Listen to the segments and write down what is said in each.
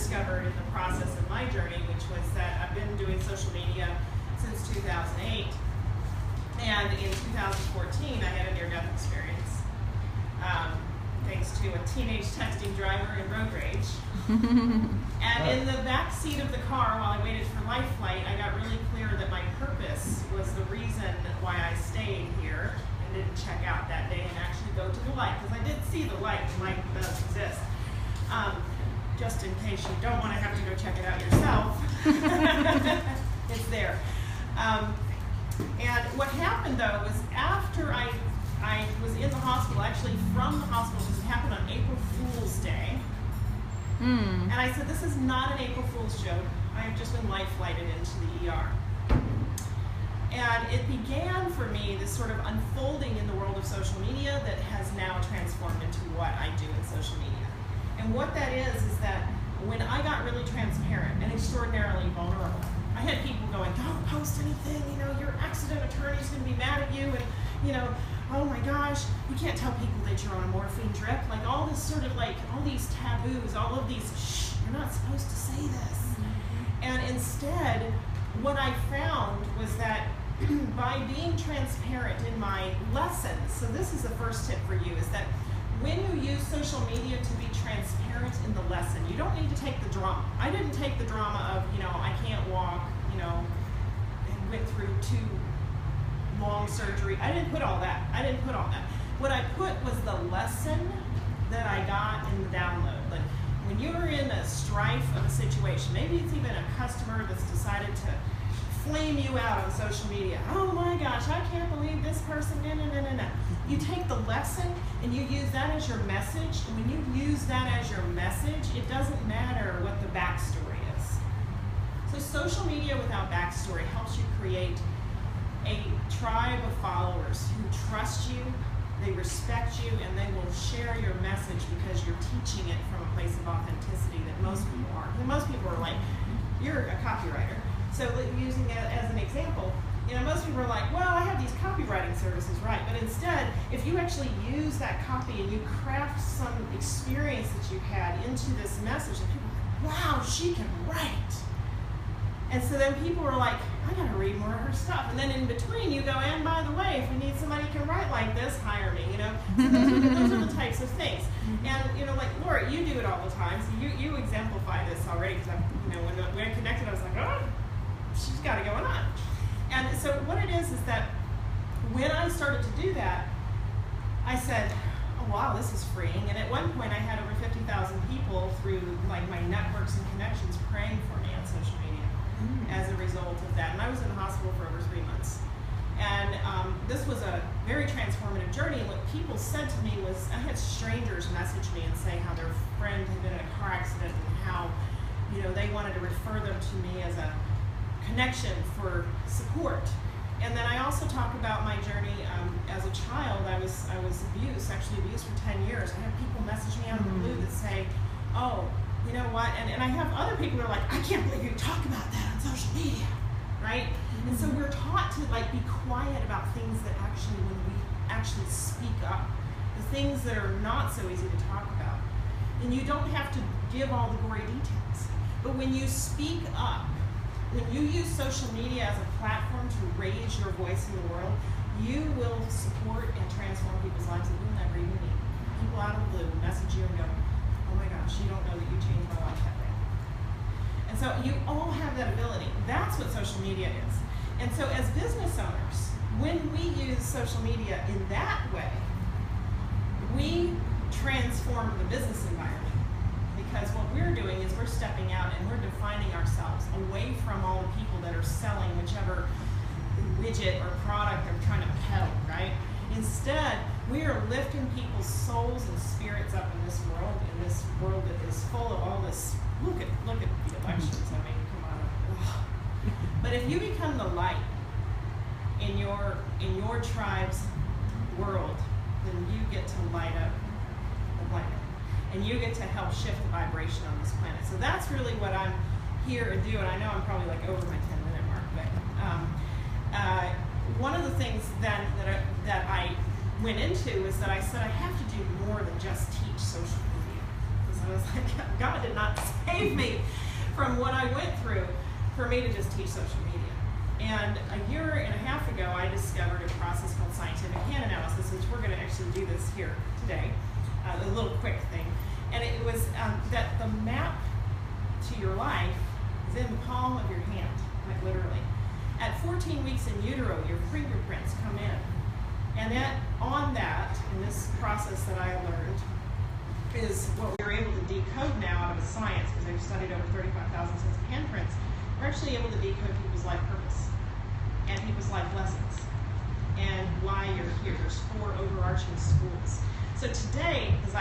discovered in the process of my journey, which was that I've been doing social media since 2008. And in 2014, I had a near-death experience, thanks to a teenage texting driver in road rage. And in the back seat of the car while I waited for life flight, I got really clear that my purpose was the reason why I stayed here and didn't check out that day and actually go to the light, because I did see the light. The light does exist. Just in case you don't want to have to go check it out yourself, it's there. And what happened, though, was after I was in the hospital, actually from the hospital, because it happened on April Fool's Day. And I said, this is not an April Fool's joke. I have just been life flighted into the ER. And it began for me this sort of unfolding in the world of social media that has now transformed into what I do in social media. And what that is that when I got really transparent and extraordinarily vulnerable, I had people going, don't post anything, you know, your accident attorney's going to be mad at you, and, you know, oh my gosh, you can't tell people that you're on a morphine drip. Like all this sort of like, all these taboos, all of these, shh, you're not supposed to say this. And instead, what I found was that by being transparent in my lessons, so this is the first tip for you, is that when you use social media to be transparent in the lesson, you don't need to take the drama. I didn't take the drama of, you know, I can't walk, you know, and went through 2 long surgery. I didn't put all that. What I put was the lesson that I got in the download. Like when you're in a strife of a situation, maybe it's even a customer that's decided to flame you out on social media. Oh my gosh, I can't believe this person, no. You take the lesson and you use that as your message. And when you use that as your message, it doesn't matter what the backstory is. So social media without backstory helps you create a tribe of followers who trust you, they respect you, and they will share your message because you're teaching it from a place of authenticity that most people aren't. And most people are like, you're a copywriter. So using it as an example, you know, most people are like, well, I have these copywriting services, right? But instead, if you actually use that copy and you craft some experience that you've had into this message, and people are like, wow, she can write. And so then people are like, I gotta read more of her stuff. And then in between you go, and by the way, if you need somebody who can write like this, hire me, you know? So those are the types of things. And, you know, like, Laurie, you do it all the time, so you exemplify this already, because, you know, when I connected, I was like, oh, she's got it going on. And so what it is that when I started to do that, I said, oh wow, this is freeing. And at one point I had over 50,000 people through like my networks and connections praying for me on social media as a result of that. And I was in the hospital for over 3 months. And this was a very transformative journey. And what people said to me was, I had strangers message me and say how their friend had been in a car accident and how, you know, they wanted to refer them to me as a connection for support. And then I also talk about my journey as a child. I was sexually abused for 10 years. I have people message me out of the blue that say, oh, you know what, and I have other people who are like, I can't believe you talk about that on social media, right? And so we're taught to like be quiet about things that actually, when we actually speak up, the things that are not so easy to talk about. And you don't have to give all the gory details. But when you speak up, when you use social media as a platform to raise your voice in the world, you will support and transform people's lives that you'll never even meet. People out of the blue message you and go, oh my gosh, you don't know that you changed my life that way. And so you all have that ability. That's what social media is. And so as business owners, when we use social media in that way, we transform the business environment. Because what we're doing is we're stepping out and we're defining ourselves away from all the people that are selling whichever widget or product they're trying to peddle, right? Instead, we are lifting people's souls and spirits up in this world that is full of all this. Look at the elections. I mean, come on. Ugh. But if you become the light in your tribe's world, then you get to light up the planet. And you get to help shift the vibration on this planet. So that's really what I'm here to do. And I know I'm probably like over my 10-minute mark, but one of the things then that I went into is that I said I have to do more than just teach social media. Because I was like, God did not say saved me from what I went through for me to just teach social media. And a year and a half ago, I discovered a process called scientific hand analysis, which we're going to actually do this here today, a little quick thing. And it was that the map to your life is in the palm of your hand, like literally. At 14 weeks in utero, your fingerprints come in. And in this process that I learned, is what we're able to decode now out of science, because they've studied over 35,000 sets of handprints. We're actually able to decode people's life purpose and people's life lessons and why you're here. There's 4 overarching schools. So today, it's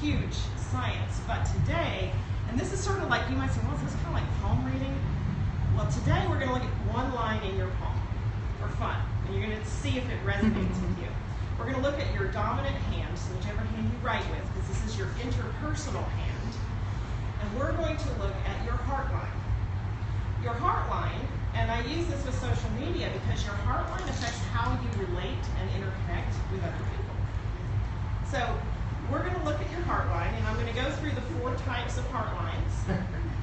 huge science, but today, and this is sort of like, you might say, well, is this kind of like palm reading? Well, today we're going to look at one line in your palm for fun, and you're going to see if it resonates with you. We're going to look at your dominant hand, so whichever hand you write with, because this is your interpersonal hand, and we're going to look at your heart line. Your heart line, and I use this with social media because your heart line affects how you relate and interconnect with other people. So we're going to look at your heart line, and I'm going to go through the 4 types of heart lines.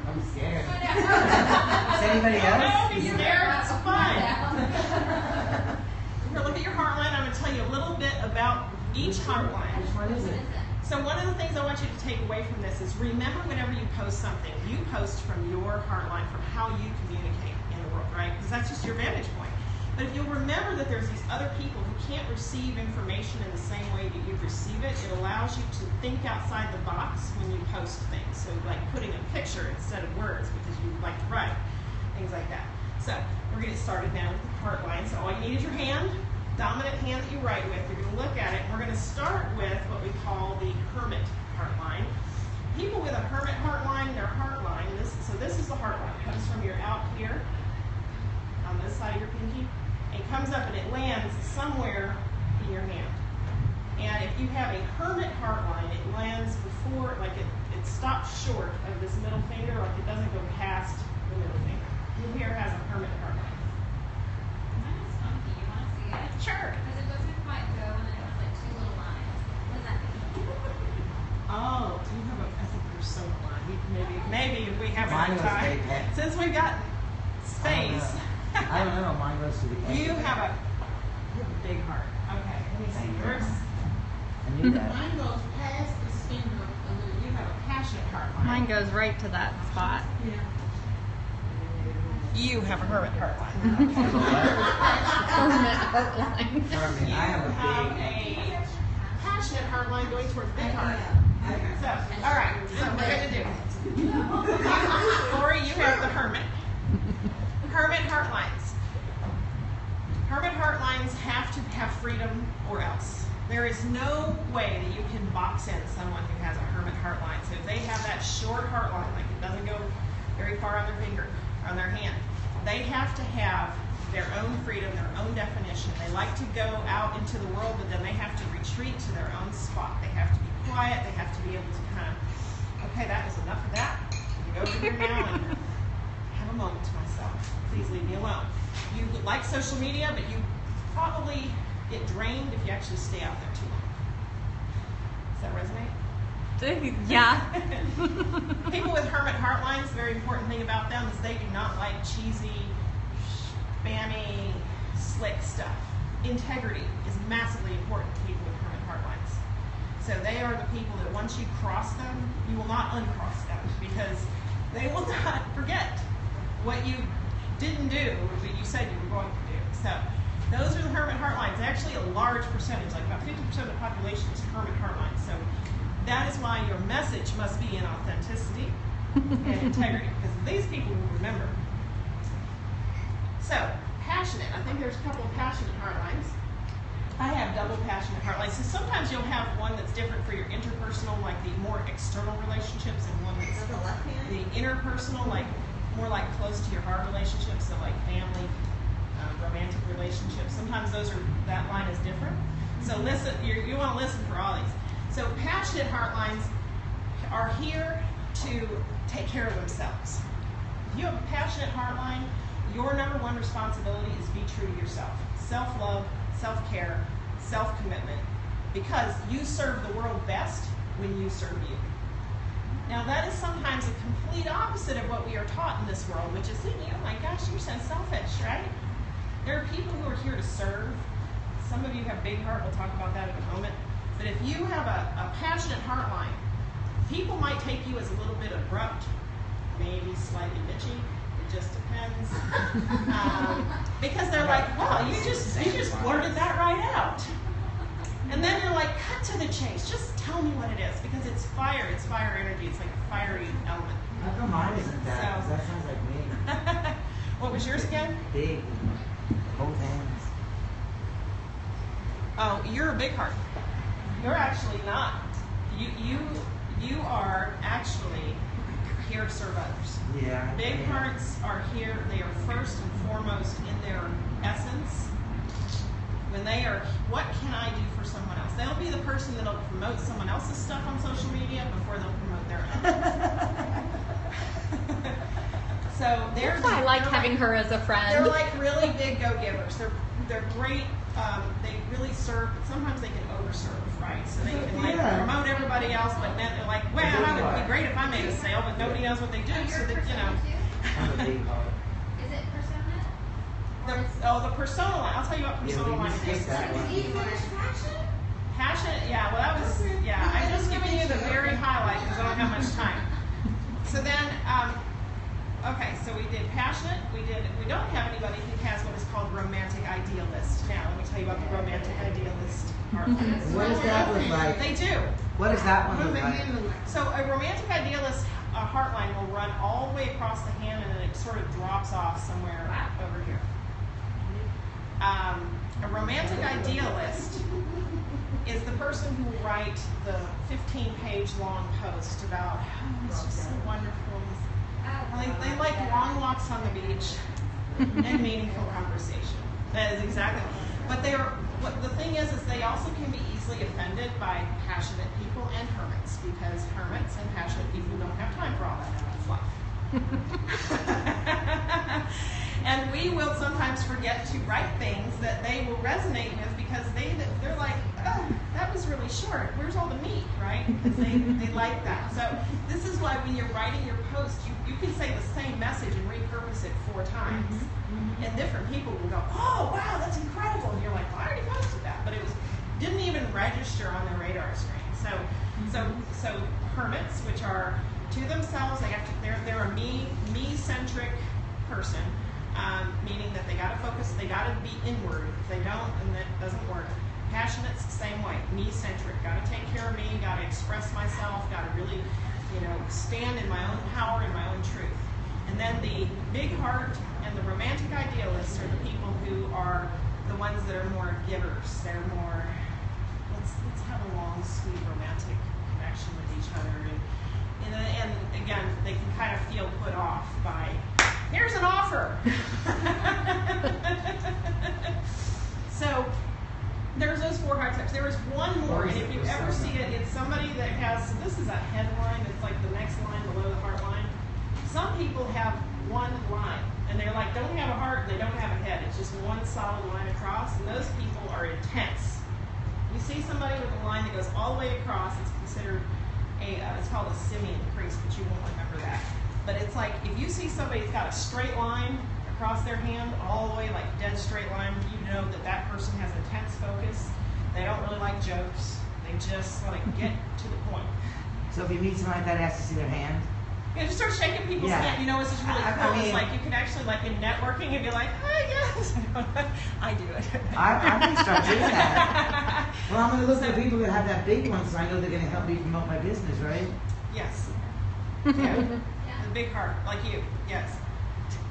I'm scared. Is anybody else? Don't be scared, it's fun. We're going to look at your heart line. I'm going to tell you a little bit about each heart line. Which one is it? So one of the things I want you to take away from this is remember whenever you post something, you post from your heart line, from how you communicate in the world, right? Because that's just your vantage point. But if you'll remember that there's these other people who can't receive information in the same way that you receive it, it allows you to think outside the box when you post things. So like putting a picture instead of words because you like to write, things like that. So we're going to get started now with the heart line. So all you need is your hand, dominant hand that you write with. You're going to look at it. We're going to start with what we call the hermit heart line. People with a hermit heart line, their heart line, so this is the heart line. It comes from your out here on this side of your pinky. It comes up and it lands somewhere in your hand. And if you have a hermit heart line, it lands before, like it stops short of this middle finger, like it doesn't go past the middle finger. Who here has a hermit heart line? Mine is funky. You want to see it? Sure. Because it doesn't quite go, and then it has like 2 little lines. What does that mean? Oh, do you have I think there's so line. Maybe if we have Mine enough goes time. way past. Since we've got space. I don't know. Mine goes to the end. You have a big heart. Okay, let me see yours. I knew that. Mine goes past the finger a little. You have a passionate heart line. Mine goes right to that spot. Yeah. You have a hermit heart line. Hermit heart line. Hermit, I have a Have big. a passionate heart line going towards big heart. So, all right, so we're going to do. Laurie, you have the hermit. Hermit heart lines. Hermit heart lines have to have freedom or else. There is no way that you can box in someone who has a hermit heart line. So if they have that short heart line, like it doesn't go very far on their finger, on their hand, they have to have their own freedom, their own definition. They like to go out into the world, but then they have to retreat to their own spot. They have to be quiet. They have to be able to kind of, okay, that was enough of that. I'm going to go over here now and have a moment to myself. Please leave me alone. You like social media, but you probably get drained if you actually stay out there too long. Does that resonate? Yeah. People with hermit heart lines, the very important thing about them is they do not like cheesy, spammy, slick stuff. Integrity is massively important to people with hermit heart lines. So they are the people that once you cross them, you will not uncross them because they will not forget what you didn't do that you said you were going to do. So those are the hermit heart lines. Actually, a large percentage, like about 50% of the population is hermit heart lines. So that is why your message must be in authenticity and integrity, because these people will remember. So, passionate. I think there's a couple of passionate heart lines. I have double passionate heart lines. So sometimes you'll have one that's different for your interpersonal, like the more external relationships, and one that's The left hand? the interpersonal, like more like close to your heart relationships, so like family, romantic relationships. Sometimes that line is different. So listen, you want to listen for all these. So passionate heart lines are here to take care of themselves. If you have a passionate heart line, your number one responsibility is be true to yourself. Self-love, self-care, self-commitment, because you serve the world best when you serve you. Now that is sometimes a complete opposite of what we are taught in this world, which is thinking, oh my gosh, you're so selfish, right? There are people who are here to serve. Some of you have big heart, we'll talk about that in a moment. But if you have a passionate heart line, people might take you as a little bit abrupt, maybe slightly bitchy. It just depends. Because they're like, well, you just blurted that right out. And then you're like, cut to the chase. Just tell me what it is. Because it's fire energy. It's like a fiery element. How come mine isn't that? 'Cause that sounds like me. What was yours again? Big. Both hands. Oh, you're a big heart. You're actually not. You are actually here to serve others. Yeah. Big hearts are here. They are first and foremost in their essence. When they are, what can I do for someone else? They'll be the person that'll promote someone else's stuff on social media before they'll promote their own. So they're. That's why I like having her as a friend. They're like really big go-givers. They're great. They really serve, but sometimes they can overserve, right? So they can like promote everybody else, but then they're like, well, that would be great if I made a sale, but nobody knows what they do, so that, you know. I'm a big heart. Is it persona? The persona line. I'll tell you what persona line is. Passionate, yeah, well that was, I'm just giving you the very highlight because I don't have much time. So then, okay, so we did passionate, we don't have anybody who has what is called romantic idealist. Now, let me tell you about the romantic idealist part. What does that look like? They do. What does that one look like? So a romantic idealist heart line will run all the way across the hand and then it sort of drops off somewhere over here. A romantic idealist is the person who will write the 15-page long post about how it's just so wonderful. They like long walks on the beach and meaningful conversation. That is exactly. But the thing is they also can be easily offended by passionate people and hermits, because hermits and passionate people don't have time for all that fluff. And we will sometimes forget to write things that they will resonate with because they're like, oh, that was really short. Where's all the meat, right? Because they like that. So this is why when you're writing your post, you can say the same message and repurpose it 4 times. Mm-hmm. And different people will go, oh, wow, that's incredible. And you're like, well, I already posted that. But it didn't even register on their radar screen. So hermits, which are to themselves, they're a me-centric person. Meaning that they got to focus, they got to be inward. If they don't, then that doesn't work. Passionate's the same way, me-centric. Got to take care of me, got to express myself, got to really, stand in my own power and my own truth. And then the big heart and the romantic idealists are the people who are the ones that are more givers. They're more, let's have a long, sweet, romantic connection with each other. And again, they can kind of feel put off by, here's an offer. So there's those 4 heart types. There is one more, and if you ever see it, it's somebody that has, so this is a head line, it's like the next line below the heart line. Some people have one line, and they're like, don't have a heart, they don't have a head. It's just one solid line across, and those people are intense. You see somebody with a line that goes all the way across, it's considered it's called a simian crease, but you won't remember that. But it's like, if you see somebody that's got a straight line across their hand, all the way, like dead straight line, you know that person has intense focus. They don't really like jokes. They just want to get to the point. So if you meet someone like that, ask to see their hand? Yeah, just start shaking people's hand. It's just really cool. It's like you can actually, like in networking, and be like, oh, yes. I do it. I can start doing that. Well, I'm going to look for people that have that big one, so I know they're going to help me promote my business, right? Yes. Yeah. The big heart, like you, yes.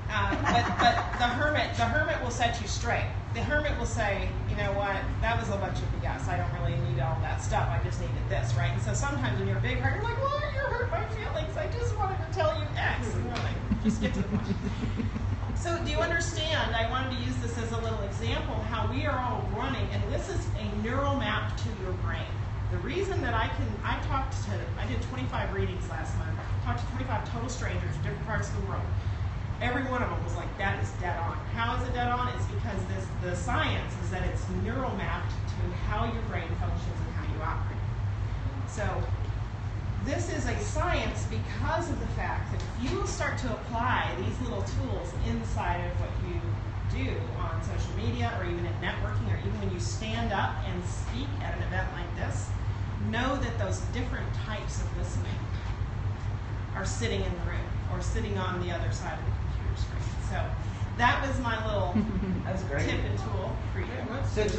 But the hermit will set you straight. The hermit will say, you know what, that was a bunch of BS. I don't really need all that stuff. I just needed this, right? And so sometimes when you're a big heart, you're like, well, you hurt my feelings. I just wanted to tell you X. And you're like, just get to the point. So do you understand? I wanted to use this as a little example how we are all running, and this is a neural map to your brain. The reason that I did 25 readings last month, talked to 25 total strangers, different parts of the world. Every one of them was like, that is dead on. How is it dead on? It's because the science is that it's neural mapped to how your brain functions and how you operate. So this is is a science because of the fact that if you start to apply these little tools inside of what you do on social media or even in networking or even when you stand up and speak at an event like this, know that those different types of listening are sitting in the room or sitting on the other side of the computer screen. So that was my little That's great. tip and tool for you. So just